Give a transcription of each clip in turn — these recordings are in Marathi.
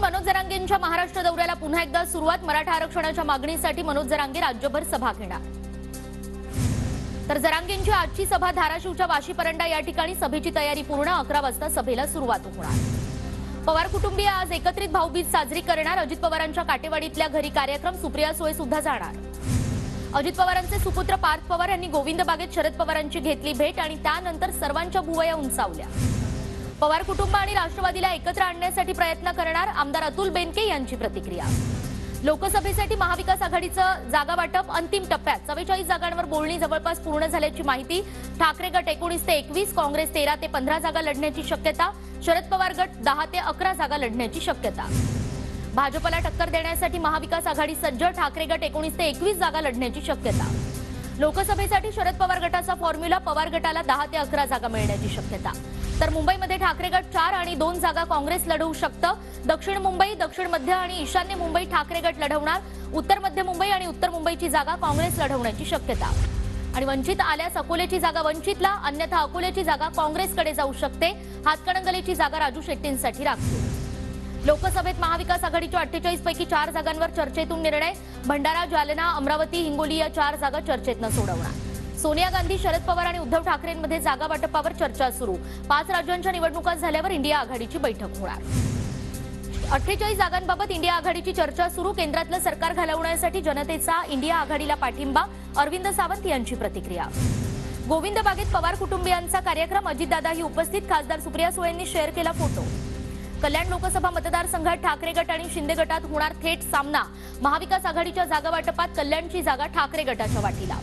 मनोज जरांगेंच्या महाराष्ट्र दौऱ्याला पुन्हा एकदा सुरुवात। मराठा आरक्षणाच्या मागणीसाठी मनोज जरांगे राज्यभर सभा घेणार। तर जरांगेंची आजची सभा धाराशिवच्या वाशी परंडा या ठिकाणी, सभेची तयारी पूर्ण। 11 वाजता सभेला सुरुवात होणार। पवार कुटुंबीय आज एकत्रित भाऊबीज साजरी करणार। अजित पवारांच्या काटेवाडीतल्या घरी कार्यक्रम, सुप्रिया सुळे सुद्धा जाणार। अजित पवारांचे सुपुत्र पार्थ पवार यांनी गोविंद बागेत शरद पवारांची घेतली भेट आणि त्यानंतर सर्वांच्या भुवया उंचावल्या। पवार कुटुंब आणि राष्ट्रवादीला एकत्र आणण्यासाठी प्रयत्न करणार, आमदार अतुल बेनके यांची प्रतिक्रिया। लोकसभेसाठी महाविकास आघाडीचं जागा वाटप अंतिम टप्प्यात, 44 जागांवर बोलणी जवळपास पूर्ण झाल्याची माहिती। ठाकरे गट 19 ते 21, काँग्रेस 13 ते 15 जागा लढण्याची शक्यता, शरद पवार गट 10 ते 11 जागा लढण्याची शक्यता। भाजपला टक्कर देण्यासाठी महाविकास आघाडी सज्ज, ठाकरे गट 19 ते 21 जागा लढण्याची शक्यता। लोकसभेसाठी शरद पवार गटाचा फॉर्म्युला, पवार गटाला 10 ते 11 जागा मिळण्याची शक्यता। तर मुंबईमध्ये ठाकरे गट 4 आणि 2 जागा काँग्रेस लढवू शकतं। दक्षिण मुंबई, दक्षिण मध्य आणि ईशान्य मुंबई ठाकरे गट लढवणार। उत्तर मध्य मुंबई आणि उत्तर मुंबईची जागा काँग्रेस लढवण्याची शक्यता। आणि वंचित आल्यास अकोल्याची जागा वंचितला, अन्यथा अकोल्याची जागा काँग्रेसकडे जाऊ शकते। हातकणंगलेची जागा राजू शेट्टींसाठी राखीव। लोकसभेत महाविकास आघाडीच्या 48 पैकी 4 जागांवर चर्चेतून निर्णय। भंडारा, जालना, अमरावती, हिंगोली या 4 जागा चर्चेत न सोडवणार। सोनिया गांधी, शरद पवार आणि उद्धव ठाकरेंमध्ये जागा वाटपावर चर्चा सुरू। 5 राज्यांच्या निवडणुका झाल्यावर इंडिया आघाडीची बैठक होणार। 48 जागांबाबत इंडिया आघाडीची चर्चा सुरू। केंद्रातलं सरकार घालवण्यासाठी जनतेचा इंडिया आघाडीला पाठिंबा, अरविंद सावंत यांची प्रतिक्रिया। गोविंद बागेत पवार कुटुंबियांचा कार्यक्रम, अजितदादाही उपस्थित। खासदार सुप्रिया सुळेंनी शेअर केला फोटो। कल्याण लोकसभा मतदारसंघात ठाकरे गट आणि शिंदे गटात होणार थेट सामना। महाविकास आघाडीच्या जागा वाटपात कल्याणची जागा ठाकरे गटाच्या वाटीला।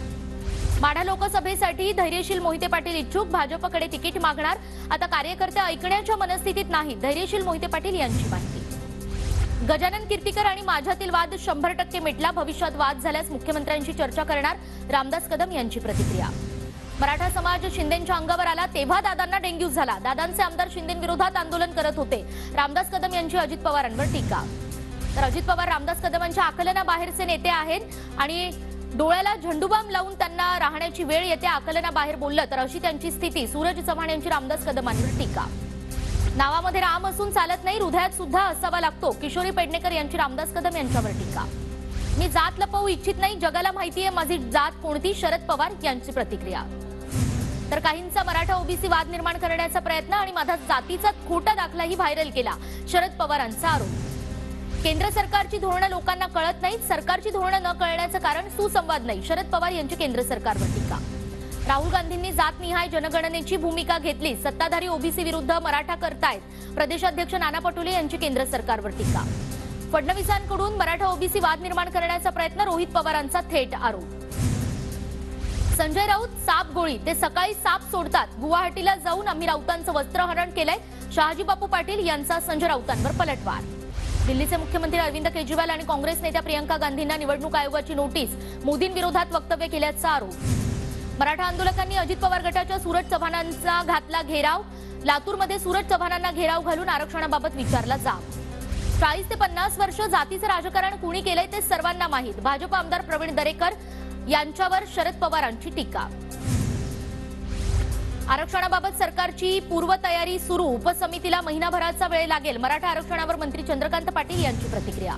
माढा लोकसभेसाठी धैर्यशील मोहिते पाटील इच्छुक, भाजपकडे तिकीट मागणार। आता कार्यकर्ते ऐकण्याच्या मनस्थितीत नाहीत, धैर्यशील मोहिते पाटील यांची माहिती। गजानन कीर्तिकर आणि माझ्यातील वाद 100% मिटला, भविष्यात वाद झाल्यास मुख्यमंत्र्यांशी चर्चा करणार, रामदास कदम यांची प्रतिक्रिया। मराठा समाज शिंदेंच्या अंगावर आला तेव्हा दादांना डेंग्यू झाला, दादांचे आमदार शिंदेंविरोधात आंदोलन करत होते, रामदास कदम यांची अजित पवारांवर टीका। तर अजित पवार रामदास कदमांच्या आकलनाबाहेरचे नेते आहेत आणि डोळ्याला झेंडूबाम लावून त्यांना राहण्याची वेळ येते, आकलनाबाहेर बोललं तर अशी त्यांची स्थिती। सूरज चव्हाण यांची रामदास कदमांवर टीका। नावामध्ये राम असून चालत नाही, हृदयात सुद्धा असावा लागतो, किशोरी पेडणेकर यांची रामदास कदम यांच्यावर टीका। मी जात लपवू इच्छित नाही, जगाला माहिती आहे माझी जात कोणती, शरद पवार यांची प्रतिक्रिया। तर काहींचा मराठा ओबीसी वाद निर्माण करण्याचा प्रयत्न आणि माझा जातीचा खोटा दाखलाही व्हायरल केला, शरद पवारांचा आरोप। केंद्र सरकारची धोरणं लोकांना कळत नाहीत, सरकारची धोरणं न कळण्याचं कारण सुसंवाद नाही, शरद पवार यांची केंद्र सरकारवर टीका। राहुल गांधींनी जातनिहाय जनगणनेची भूमिका घेतली, सत्ताधारी ओबीसी विरुद्ध मराठा करतायत, प्रदेशाध्यक्ष नाना पटोले यांची केंद्र सरकारवर टीका। फडणवीसांकडून मराठा ओबीसी वाद निर्माण करण्याचा प्रयत्न, रोहित पवारांचा थेट आरोप। संजय राऊत साप गोळी, ते सकाळी साप सोडतात, गुवाहाटीला जाऊन आम्ही राऊतांचं वस्त्रहरण केलंय, शहाजी बापू पाटील यांचा संजय राऊतांवर पलटवार। दिल्लीचे मुख्यमंत्री अरविंद केजरीवाल आणि काँग्रेस नेत्या प्रियंका गांधींना निवडणूक आयोगाची नोटीस, मोदींविरोधात वक्तव्य केल्याचा आरोप। मराठा आंदोलकांनी अजित पवार गटाच्या सूरज चव्हाणांचा घातला घेराव, लातूरमध्ये सूरज चव्हाणांना घेराव घालून आरक्षणाबाबत विचारला जाब। 40 ते 50 वर्ष जातीचं राजकारण कुणी केलंय ते सर्वांना माहीत, भाजप आमदार प्रवीण दरेकर यांच्यावर शरद पवारांची टीका। आरक्षणाबाबत सरकारची पूर्वतयारी सुरू, उपसमितीला महिनाभराचा वेळ लागेल, मराठा आरक्षणावर मंत्री चंद्रकांत पाटील यांची प्रतिक्रिया।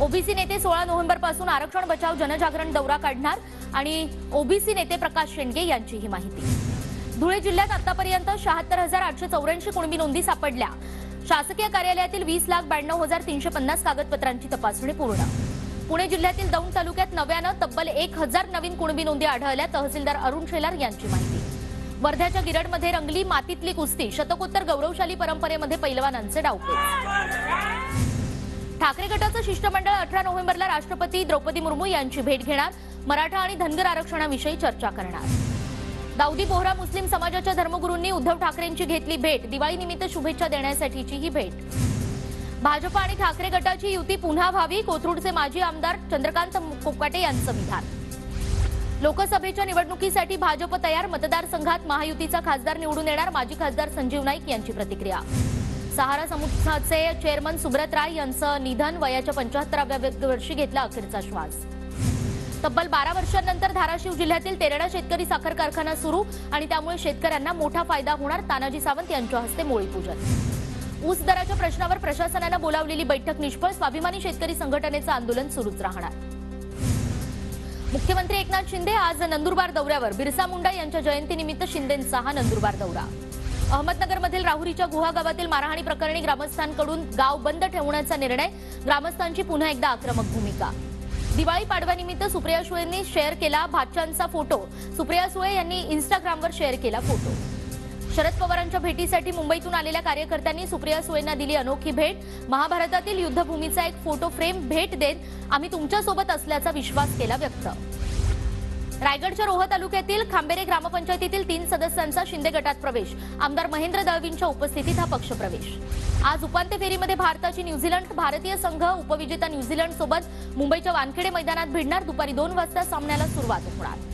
ओबीसी नेते 16 नोव्हेंबरपासून आरक्षण बचाव जनजागरण दौरा काढणार आणि ओबीसी नेते प्रकाश शेंडगे यांची ही माहिती। धुळे जिल्ह्यात आतापर्यंत 76,884 कुणबी नोंदी सापडल्या, शासकीय कार्यालयातील 20,92,350 कागदपत्रांची तपासणी पूर्ण। पुणे जिल्ह्यातील दौंड तालुक्यात नव्यानं तब्बल 1000 नवीन कुणबी नोंदी आढळल्या, तहसीलदार अरुण शेलार यांची माहिती। वर्ध्याच्या गिरडमध्ये रंगली मातीतली कुस्ती, शतकोत्तर गौरवशाली परंपरेमध्ये पैलवानांचे डावपेच। ठाकरे गटाचं शिष्टमंडळ 18 नोव्हेंबरला राष्ट्रपती द्रौपदी मुर्मू यांची भेट घेणार, मराठा आणि धनगर आरक्षणाविषयी चर्चा करणार। दाऊदी बोहरा मुस्लिम समाजाच्या धर्मगुरूंनी उद्धव ठाकरेंची घेतली भेट, दिवाळीनिमित्त शुभेच्छा देण्यासाठीची ही भेट। भाजप आणि ठाकरे गटाची युती पुन्हा व्हावी, कोथरूडचे माजी आमदार चंद्रकांत कोकाटे यांचं विधान। लोकसभेच्या निवडणुकीसाठी भाजप तयार, मतदारसंघात महायुतीचा खासदार निवडून येणार, माजी खासदार संजीव नाईक यांची प्रतिक्रिया। सहारा समूहाचे चेअरमन सुब्रत राय यांचं निधन, वयाच्या 75व्या वर्षी घेतला अखेरचा श्वास। तब्बल 12 वर्षांनंतर धाराशिव जिल्ह्यातील तेरणा शेतकरी साखर कारखाना सुरू आणि त्यामुळे शेतकऱ्यांना मोठा फायदा होणार, तानाजी सावंत यांच्या हस्ते मोळी पूजन। ऊस दराच्या प्रश्नावर प्रशासनानं बोलावलेली बैठक निष्फळ, स्वाभिमानी शेतकरी संघटनेचं आंदोलन सुरूच राहणार. मुख्यमंत्री एकनाथ शिंदे आज नंदुरबार दौऱ्यावर. बिरसा मुंडा यांच्या जयंतीनिमित्त शिंदेंचा हा नंदुरबार दौरा. अहमदनगरमधील राहुरीच्या गुहा गावातील मारहाणी प्रकरणी ग्रामस्थांकडून गाव बंद ठेवण्याचा निर्णय, ग्रामस्थांची पुन्हा एकदा आक्रमक भूमिका. दिवाळी पाडव्यानिमित्त सुप्रिया सुळेंनी शेअर केला भाच्यांचा फोटो. सुप्रिया सुळे यांनी इंस्टाग्रामवर शेअर केला फोटो. शरद पवारांच्या भेटीसाठी मुंबईतून आलेल्या कार्यकर्त्यांनी सुप्रिया सुळेंना दिली अनोखी भेट. महाभारतातील युद्धभूमीचा एक फोटो फ्रेम भेट देत आम्ही तुमच्यासोबत असल्याचा विश्वास केला व्यक्त. रायगडच्या रोहा तालुक्यातील खांबेरे ग्रामपंचायतीतील 3 सदस्यांचा शिंदे गटात प्रवेश. आमदार महेंद्र दळवींच्या उपस्थितीत हा पक्षप्रवेश. आज उपांत्य फेरीमध्ये भारताची न्यूझीलंड. भारतीय संघ उपविजेता न्यूझीलंड सोबत मुंबईच्या वानखेडे मैदानात भिडणार. दुपारी 2 वाजता सामन्याला सुरुवात होणार.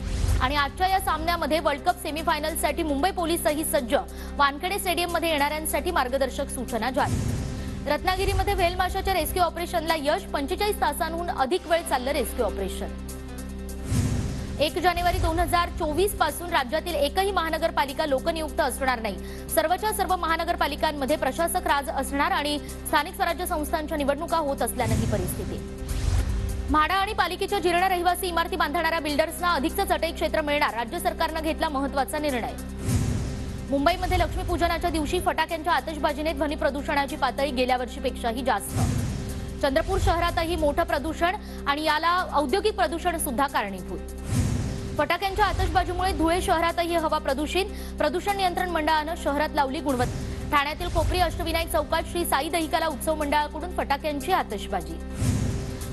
आणि आजच्या या सामन्यामध्ये वर्ल्ड कप सेमीफायनलसाठी मुंबई पोलीसही सज्ज. वानखेडे स्टेडियममध्ये येणाऱ्यांसाठी मार्गदर्शक सूचना जारी. रत्नागिरीमध्ये व्हेल माशाच्या रेस्क्यू ऑपरेशनला यश. 45 तासांहून अधिक वेळ चाललं रेस्क्यू ऑपरेशन. 1 जानेवारी 2024 पासून राज्यातील एकही महानगरपालिका लोकनियुक्त असणार नाही. सर्वच्या सर्व महानगरपालिकांमध्ये प्रशासक राज असणार आणि स्थानिक स्वराज्य संस्थांच्या निवडणुका होत असल्यानं ही परिस्थिती. म्हाडा आणि पालिकेच्या जीर्ण रहिवासी इमारती बांधणाऱ्या बिल्डर्सना अधिकचं चटई क्षेत्र मिळणार. राज्य सरकारनं घेतला महत्त्वाचा निर्णय. मुंबईमध्ये लक्ष्मीपूजनाच्या दिवशी फटाक्यांच्या आतषबाजीने ध्वनी प्रदूषणाची पातळी गेल्या वर्षीपेक्षाही जास्त. चंद्रपूर शहरातही मोठं प्रदूषण आणि याला औद्योगिक प्रदूषण सुद्धा कारणीभूत. फटाक्यांच्या आतषबाजीमुळे धुळे शहरातही हवा प्रदूषित. प्रदूषण नियंत्रण मंडळानं शहरात लावली गुणवत्ता. ठाण्यातील कोपरी अष्टविनायक चौकात श्री साई दहिकाला उत्सव मंडळाकडून फटाक्यांची आतषबाजी.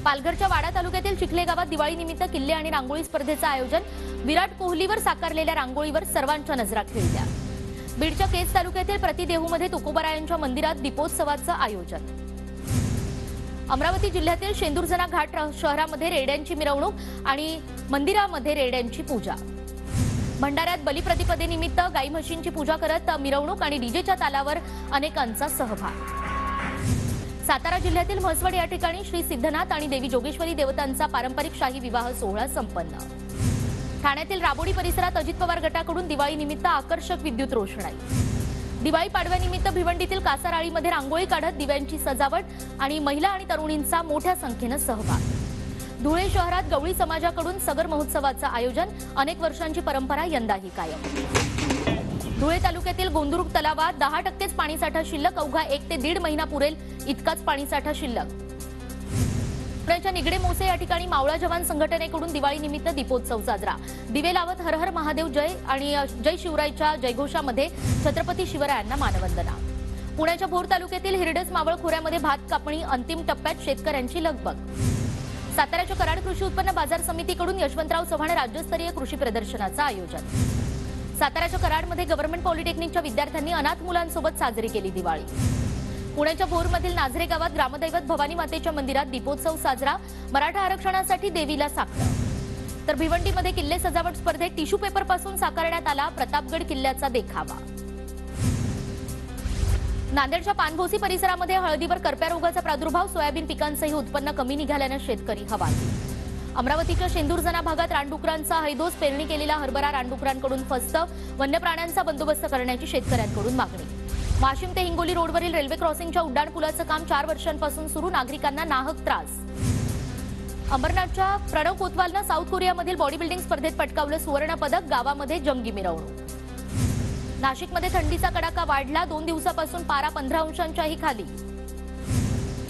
पालघरच्या वाडा तालुक्यातील चिखले गावात दिवाळीनिमित्त किल्ले आणि रांगोळी स्पर्धेचं आयोजन. विराट कोहलीवर साकारलेल्या रांगोळीवर सर्वांच्या नजरा खिळल्या. बीडच्या केज तालुक्यातील प्रतिदेहूमध्ये तुकोबरायांच्या मंदिरात दीपोत्सवाचं आयोजन. अमरावती जिल्ह्यातील शेंदुरजना घाट शहरामध्ये रेड्यांची मिरवणूक आणि मंदिरामध्ये रेड्यांची पूजा. भंडाऱ्यात बलिप्रतिपदेनिमित्त गाई म्हशींची पूजा करत मिरवणूक आणि डीजेच्या तालावर अनेकांचा सहभाग. सातारा जिल्ह्यातील म्हसवड या ठिकाणी श्री सिद्धनाथ आणि देवी जोगेश्वरी देवतांचा पारंपरिक शाही विवाह सोहळा संपन्न. ठाण्यातील राबोडी परिसरात अजित पवार गटाकडून दिवाळीनिमित्त आकर्षक विद्युत रोषणाई. दिवाळी पाडव्यानिमित्त भिवंडीतील कासाराळीमध्ये रांगोळी काढत दिव्यांची सजावट आणि महिला आणि तरुणींचा मोठ्या संख्येनं सहभाग. धुळे शहरात गवळी समाजाकडून सगर महोत्सवाचं आयोजन. अनेक वर्षांची परंपरा यंदाही कायम. धुळे तालुक्यातील गोंदुरुक तलावात 10%च पाणीसाठा शिल्लक. अवघा 1 ते 1.5 महिना पुरेल इतकाच पाणीसाठा शिल्लक. पुण्याच्या निगडे मोसे या ठिकाणी मावळा जवान संघटनेकडून दिवाळीनिमित्त दीपोत्सव साजरा. दिवे लावत हर हर महादेव जय आणि जय शिवरायच्या जयघोषामध्ये छत्रपती शिवरायांना मानवंदना. पुण्याच्या भोर तालुक्यातील हिरडस मावळ खोऱ्यामध्ये भात कापणी अंतिम टप्प्यात. शेतकऱ्यांची लगबग. साताऱ्याच्या कराड कृषी उत्पन्न बाजार समितीकडून यशवंतराव चव्हाण राज्यस्तरीय कृषी प्रदर्शनाचं आयोजन. साताऱ्याच्या कराडमध्ये गव्हर्नमेंट पॉलिटेक्निकच्या विद्यार्थ्यांनी अनाथ मुलांसोबत साजरी केली दिवाळी. पुण्याच्या भोरमधील नाझरे गावात ग्रामदैवत भवानी मातेच्या मंदिरात दीपोत्सव साजरा. मराठा आरक्षणासाठी देवीला साकडं. तर भिवंडीमध्ये किल्ले सजावट स्पर्धेत टिश्यू पेपरपासून साकारण्यात आला प्रतापगड किल्ल्याचा देखावा. नांदेडच्या पानभोसी परिसरामध्ये हळदीवर करप्या रोगाचा प्रादुर्भाव. सोयाबीन पिकांचंही उत्पन्न कमी निघाल्यानं शेतकरी हवालदिल. अमरावतीच्या शेंदुरजना भागात रानडुकरांचा हैदोस. पेरणी केलेला हरभरा रानडुकरांकडून फस्त. वन्य प्राण्यांचा बंदोबस्त करण्याची शेतकऱ्यांकडून मागणी. वाशिम ते हिंगोली रोडवरील रेल्वे क्रॉसिंगच्या उड्डाणपुलाचं काम 4 वर्षांपासून सुरू. नागरिकांना नाहक त्रास. अमरनाथच्या प्रणव कोतवालनं साऊथ कोरियामधील बॉडी बिल्डिंग स्पर्धेत पटकावलं सुवर्ण पदक. गावामध्ये जंगी मिरवणूक. नाशिकमध्ये थंडीचा कडाका वाढला. 2 दिवसापासून पारा 15 अंशांच्याही खाली.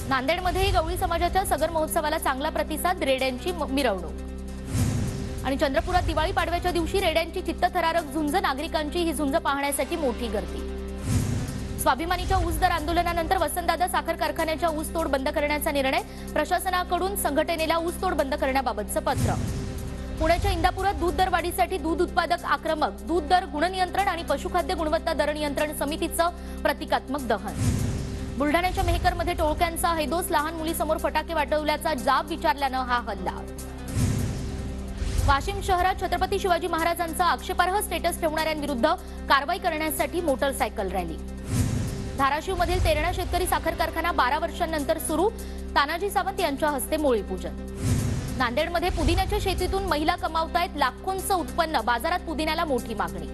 नांदेडमध्येही गवळी समाजाच्या सगर महोत्सवाला चांगला प्रतिसाद. रेड्यांची मिरवणूक. आणि चंद्रपुरात दिवाळी पाडव्याच्या दिवशी रेड्यांची चित्तथरारक झुंज. नागरिकांची ही झुंज पाहण्यासाठी मोठी गर्दी. स्वाभिमानीच्या ऊस दर आंदोलनानंतर वसंतदादा साखर कारखान्याच्या ऊस तोड बंद करण्याचा निर्णय. प्रशासनाकडून संघटनेला ऊस तोड बंद करण्याबाबतचं पत्र. पुण्याच्या इंदापुरात दूध दरवाढीसाठी दूध उत्पादक आक्रमक. दूध दर गुणनियंत्रण आणि पशुखाद्य गुणवत्ता दर नियंत्रण समितीचं प्रतिकात्मक दहन. बुलढाण्याच्या मेहकरमध्ये टोळक्यांचा हैदोस. लहान मुलीसमोर फटाके वाजवल्याचा जाब विचारल्यानं हा हल्ला. वाशिम शहरात छत्रपती शिवाजी महाराजांचा आक्षेपार्ह स्टेटस ठेवणाऱ्यांविरुद्ध कारवाई करण्यासाठी मोटरसायकल रॅली. धाराशिवमधील तेरणा शेतकरी साखर कारखाना 12 वर्षांनंतर सुरू. तानाजी सावंत यांच्या हस्ते मोळी पूजन. नांदेडमध्ये पुदिन्याच्या शेतीतून महिला कमावतायत लाखोंचं उत्पन्न. बाजारात पुदिन्याला मोठी मागणी.